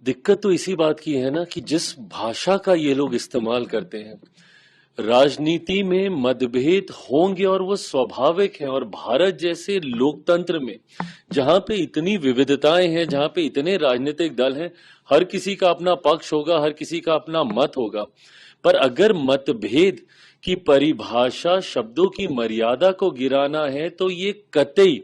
दिक्कत तो इसी बात की है ना कि जिस भाषा का ये लोग इस्तेमाल करते हैं, राजनीति में मतभेद होंगे और वो स्वाभाविक है। और भारत जैसे लोकतंत्र में जहां पे इतनी विविधताएं हैं, जहां पे इतने राजनीतिक दल हैं, हर किसी का अपना पक्ष होगा, हर किसी का अपना मत होगा। पर अगर मतभेद की परिभाषा शब्दों की मर्यादा को गिराना है तो ये कतई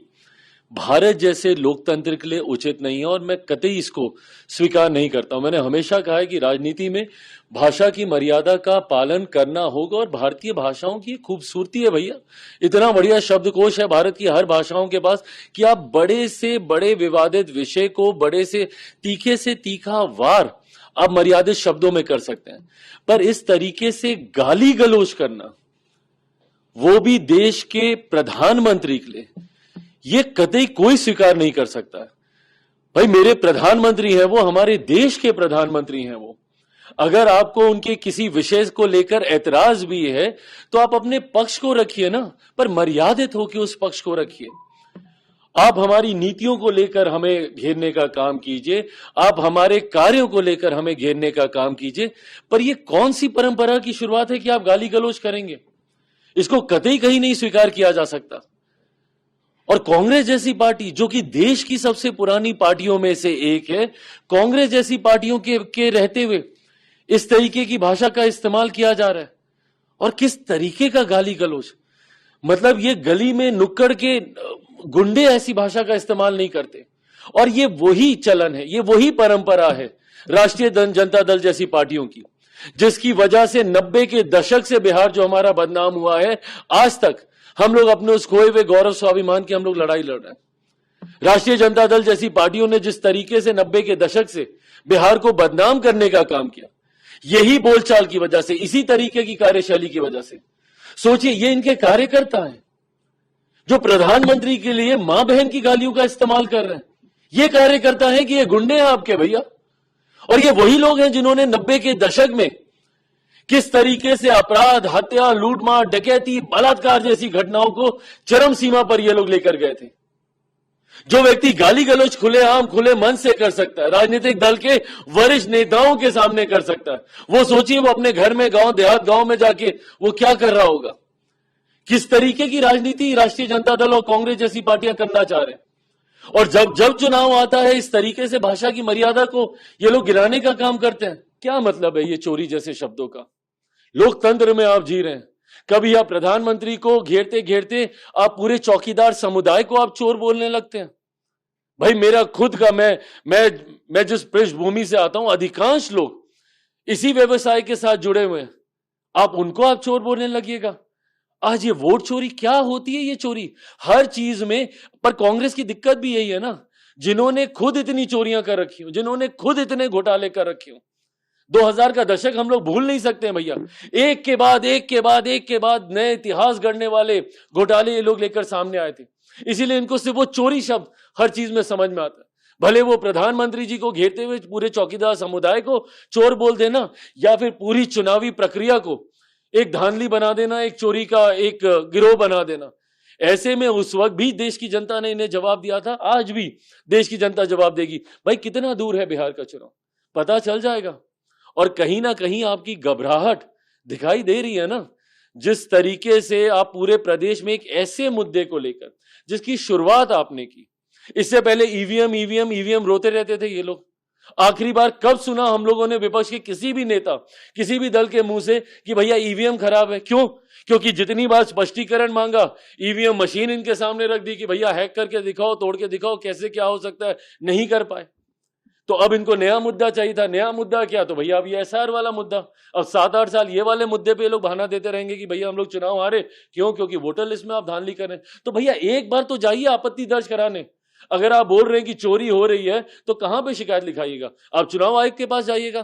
भारत जैसे लोकतंत्र के लिए उचित नहीं है और मैं कतई इसको स्वीकार नहीं करता हूं। मैंने हमेशा कहा है कि राजनीति में भाषा की मर्यादा का पालन करना होगा और भारतीय भाषाओं की खूबसूरती है भैया। इतना बढ़िया शब्दकोश है भारत की हर भाषाओं के पास कि आप बड़े से बड़े विवादित विषय को बड़े से तीखा वार आप मर्यादित शब्दों में कर सकते हैं। पर इस तरीके से गाली गलौज करना, वो भी देश के प्रधानमंत्री के लिए, ये कतई कोई स्वीकार नहीं कर सकता है। भाई मेरे प्रधानमंत्री हैं, वो हमारे देश के प्रधानमंत्री हैं। वो अगर आपको उनके किसी विषय को लेकर ऐतराज भी है तो आप अपने पक्ष को रखिए ना, पर मर्यादित होकर उस पक्ष को रखिए। आप हमारी नीतियों को लेकर हमें घेरने का काम कीजिए, आप हमारे कार्यों को लेकर हमें घेरने का काम कीजिए, पर यह कौन सी परंपरा की शुरुआत है कि आप गाली गलौज करेंगे? इसको कतई कहीं नहीं स्वीकार किया जा सकता। और कांग्रेस जैसी पार्टी जो कि देश की सबसे पुरानी पार्टियों में से एक है, कांग्रेस जैसी पार्टियों के रहते हुए इस तरीके की भाषा का इस्तेमाल किया जा रहा है। और किस तरीके का गाली गलौज, मतलब ये गली में नुक्कड़ के गुंडे ऐसी भाषा का इस्तेमाल नहीं करते। और ये वही चलन है, ये वही परंपरा है राष्ट्रीय जनता दल जैसी पार्टियों की, जिसकी वजह से 90 के दशक से बिहार जो हमारा बदनाम हुआ है, आज तक हम लोग अपने उस खोए हुए गौरव स्वाभिमान की हम लोग लड़ाई लड़ रहे हैं। राष्ट्रीय जनता दल जैसी पार्टियों ने जिस तरीके से 90 के दशक से बिहार को बदनाम करने का काम किया, यही बोलचाल की वजह से, इसी तरीके की कार्यशैली की वजह से। सोचिए, ये इनके कार्यकर्ता हैं जो प्रधानमंत्री के लिए मां बहन की गालियों का इस्तेमाल कर रहे हैं। ये कार्यकर्ता हैं कि ये गुंडे हैं आपके भैया। और ये वही लोग हैं जिन्होंने 90 के दशक में किस तरीके से अपराध, हत्या, लूटमार, डकैती, बलात्कार जैसी घटनाओं को चरम सीमा पर ये लोग लेकर गए थे। जो व्यक्ति गाली गलौज खुलेआम खुले मन से कर सकता है, राजनीतिक दल के वरिष्ठ नेताओं के सामने कर सकता है, वो सोचिए वो अपने घर में, गांव देहात गांव में जाके वो क्या कर रहा होगा। किस तरीके की राजनीति राष्ट्रीय जनता दल और कांग्रेस जैसी पार्टियां करना चाह रहे हैं। और जब चुनाव आता है, इस तरीके से भाषा की मर्यादा को ये लोग गिराने का काम करते हैं। क्या मतलब है ये चोरी जैसे शब्दों का? लोकतंत्र में आप जी रहे हैं, कभी आप प्रधानमंत्री को घेरते घेरते आप पूरे चौकीदार समुदाय को आप चोर बोलने लगते हैं। भाई मेरा खुद का, मैं जिस पृष्ठभूमि से आता हूं, अधिकांश लोग इसी व्यवसाय के साथ जुड़े हुए हैं, आप उनको आप चोर बोलने लगिएगा। आज ये वोट चोरी क्या होती है? ये चोरी हर चीज में। पर कांग्रेस की दिक्कत भी यही है ना, जिन्होंने खुद इतनी चोरियां कर रखी हो, जिन्होंने खुद इतने घोटाले कर रखे हो। 2000 का दशक हम लोग भूल नहीं सकते हैं भैया। एक के बाद नए इतिहास गढ़ने वाले घोटाले ये लोग लेकर सामने आए थे। इसीलिए इनको सिर्फ वो चोरी शब्द हर चीज में समझ में आता है। भले वो प्रधानमंत्री जी को घेरते हुए पूरे चौकीदार समुदाय को चोर बोल देना, या फिर पूरी चुनावी प्रक्रिया को एक धांधली बना देना, एक चोरी का एक गिरोह बना देना। ऐसे में उस वक्त भी देश की जनता ने इन्हें जवाब दिया था, आज भी देश की जनता जवाब देगी। भाई कितना दूर है बिहार का चुनाव, पता चल जाएगा। और कहीं ना कहीं आपकी घबराहट दिखाई दे रही है ना, जिस तरीके से आप पूरे प्रदेश में एक ऐसे मुद्दे को लेकर जिसकी शुरुआत आपने की। इससे पहले ईवीएम रोते रहते थे ये लोग। आखिरी बार कब सुना हम लोगों ने विपक्ष के किसी भी नेता, किसी भी दल के मुंह से कि भैया ईवीएम खराब है? क्यों? क्योंकि जितनी बार स्पष्टीकरण मांगा, ईवीएम मशीन इनके सामने रख दी कि भैया हैक करके दिखाओ, तोड़ के दिखाओ, कैसे क्या हो सकता है, नहीं कर पाए। तो अब इनको नया मुद्दा चाहिए था। नया मुद्दा क्या? तो भैया अब ये एसआर वाला मुद्दा। अब 7-8 साल ये वाले मुद्दे पे लोग बहाना देते रहेंगे कि भैया हम लोग चुनाव हारे। क्यों? क्योंकि वोटर लिस्ट में आप धांधली कर रहे हैं। तो भैया एक बार तो जाइए आपत्ति दर्ज कराने। अगर आप बोल रहे हैं कि चोरी हो रही है तो कहां पे शिकायत लिखाइएगा? आप चुनाव आयोग के पास जाइएगा।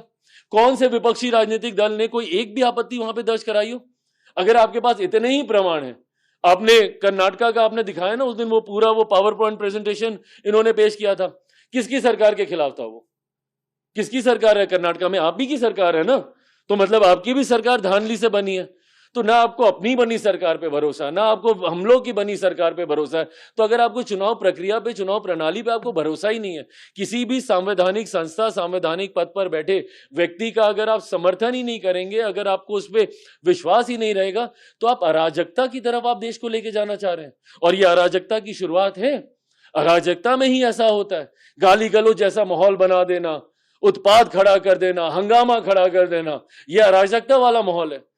कौन से विपक्षी राजनीतिक दल ने कोई एक भी आपत्ति वहां पे दर्ज कराई हो? अगर आपके पास इतने ही प्रमाण है, आपने कर्नाटका का आपने दिखाया ना उस दिन, वो पूरा वो पावर पॉइंट प्रेजेंटेशन इन्होंने पेश किया था। किसकी सरकार के खिलाफ था वो? किसकी सरकार है कर्नाटका में? आप भी की सरकार है ना, तो मतलब आपकी भी सरकार धांधली से बनी है। तो ना आपको अपनी बनी सरकार पे भरोसा, ना आपको हम लोग की बनी सरकार पे भरोसा है। तो अगर आपको चुनाव प्रक्रिया पे, चुनाव प्रणाली पे आपको भरोसा ही नहीं है, किसी भी संवैधानिक संस्था, संवैधानिक पद पर बैठे व्यक्ति का अगर आप समर्थन ही नहीं करेंगे, अगर आपको उस पर विश्वास ही नहीं रहेगा, तो आप अराजकता की तरफ आप देश को लेके जाना चाह रहे हैं। और ये अराजकता की शुरुआत है, अराजकता में ही ऐसा होता है। गाली गलौज जैसा माहौल बना देना, उत्पाद खड़ा कर देना, हंगामा खड़ा कर देना, यह अराजकता वाला माहौल है।